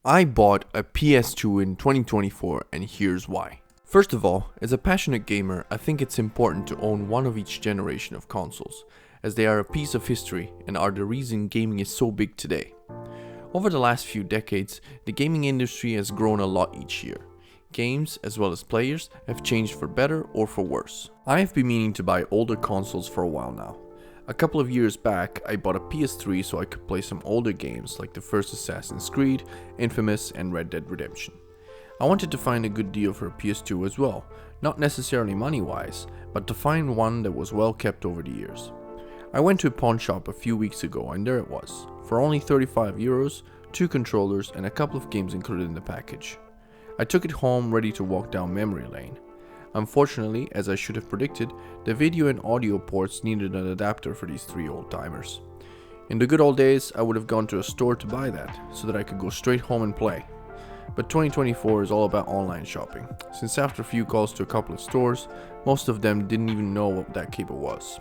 I bought a PS2 in 2024 and here's why. First of all, as a passionate gamer, I think it's important to own one of each generation of consoles, as they are a piece of history and are the reason gaming is so big today. Over the last few decades, the gaming industry has grown a lot each year. Games, as well as players, have changed for better or for worse. I have been meaning to buy older consoles for a while now. A couple of years back, I bought a PS3 so I could play some older games like the first Assassin's Creed, Infamous, and Red Dead Redemption. I wanted to find a good deal for a PS2 as well, not necessarily money-wise, but to find one that was well kept over the years. I went to a pawn shop a few weeks ago and there it was, for only €35, 2 controllers and a couple of games included in the package. I took it home ready to walk down memory lane. Unfortunately, as I should have predicted, the video and audio ports needed an adapter for these 3 old timers. In the good old days, I would have gone to a store to buy that, so that I could go straight home and play. But 2024 is all about online shopping, since after a few calls to a couple of stores, most of them didn't even know what that cable was.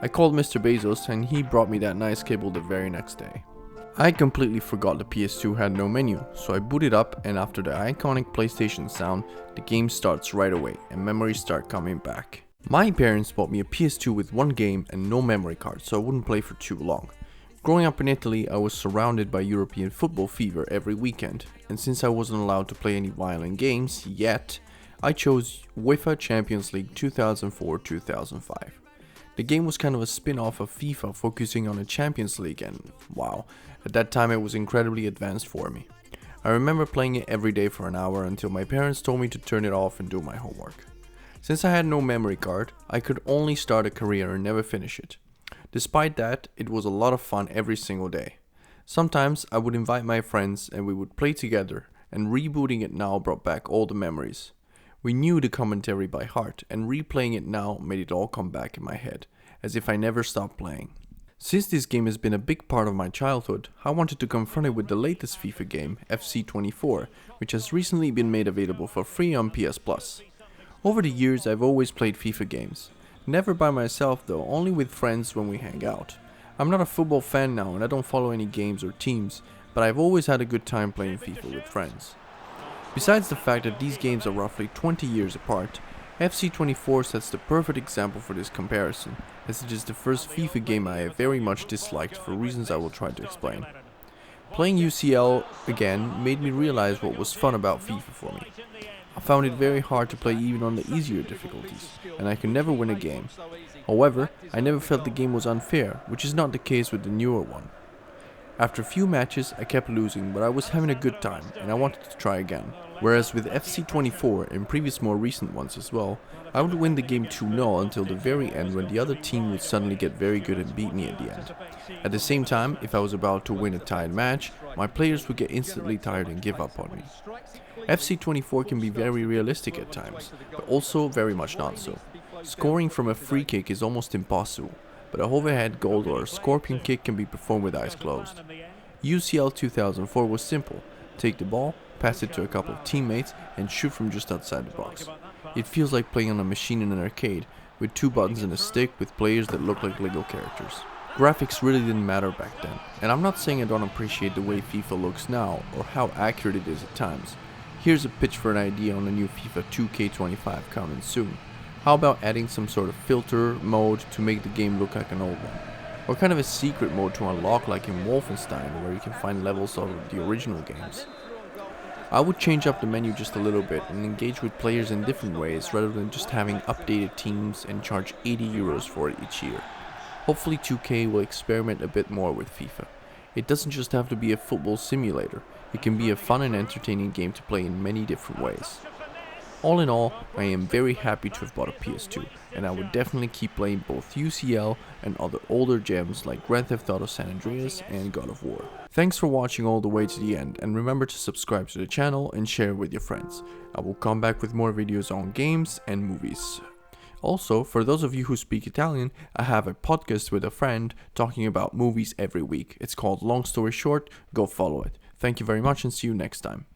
I called Mr. Bezos and he brought me that nice cable the very next day. I completely forgot the PS2 had no menu, so I boot it up and after the iconic PlayStation sound, the game starts right away and memories start coming back. My parents bought me a PS2 with one game and no memory card, so I wouldn't play for too long. Growing up in Italy, I was surrounded by European football fever every weekend, and since I wasn't allowed to play any violent games yet, I chose UEFA Champions League 2004-2005. The game was kind of a spin-off of FIFA focusing on the Champions League and wow, at that time it was incredibly advanced for me. I remember playing it every day for an hour until my parents told me to turn it off and do my homework. Since I had no memory card, I could only start a career and never finish it. Despite that, it was a lot of fun every single day. Sometimes I would invite my friends and we would play together, and rebooting it now brought back all the memories. We knew the commentary by heart, and replaying it now made it all come back in my head, as if I never stopped playing. Since this game has been a big part of my childhood, I wanted to confront it with the latest FIFA game, FC 24, which has recently been made available for free on PS Plus. Over the years I've always played FIFA games. Never by myself though, only with friends when we hang out. I'm not a football fan now and I don't follow any games or teams, but I've always had a good time playing FIFA with friends. Besides the fact that these games are roughly 20 years apart, FC 24 sets the perfect example for this comparison, as it is the first FIFA game I have very much disliked for reasons I will try to explain. Playing UCL again made me realize what was fun about FIFA for me. I found it very hard to play even on the easier difficulties, and I could never win a game. However, I never felt the game was unfair, which is not the case with the newer one. After a few matches I kept losing, but I was having a good time and I wanted to try again. Whereas with FC 24 and previous more recent ones as well, I would win the game 2-0 until the very end when the other team would suddenly get very good and beat me at the end. At the same time, if I was about to win a tied match, my players would get instantly tired and give up on me. FC 24 can be very realistic at times, but also very much not so. Scoring from a free kick is almost impossible, but a overhead goal or a scorpion kick can be performed with eyes closed. UCL 2004 was simple: take the ball, pass it to a couple of teammates and shoot from just outside the box. It feels like playing on a machine in an arcade, with 2 buttons and a stick with players that look like Lego characters. Graphics really didn't matter back then, and I'm not saying I don't appreciate the way FIFA looks now or how accurate it is at times. Here's a pitch for an idea on a new FIFA 2K25 coming soon. How about adding some sort of filter mode to make the game look like an old one? Or kind of a secret mode to unlock like in Wolfenstein, where you can find levels of the original games. I would change up the menu just a little bit and engage with players in different ways rather than just having updated teams and charge €80 for it each year. Hopefully 2K will experiment a bit more with FIFA. It doesn't just have to be a football simulator, it can be a fun and entertaining game to play in many different ways. All in all, I am very happy to have bought a PS2, and I would definitely keep playing both UCL and other older gems like Grand Theft Auto San Andreas and God of War. Thanks for watching all the way to the end, and remember to subscribe to the channel and share with your friends. I will come back with more videos on games and movies. Also, for those of you who speak Italian, I have a podcast with a friend talking about movies every week. It's called Long Story Short. Go follow it. Thank you very much and see you next time.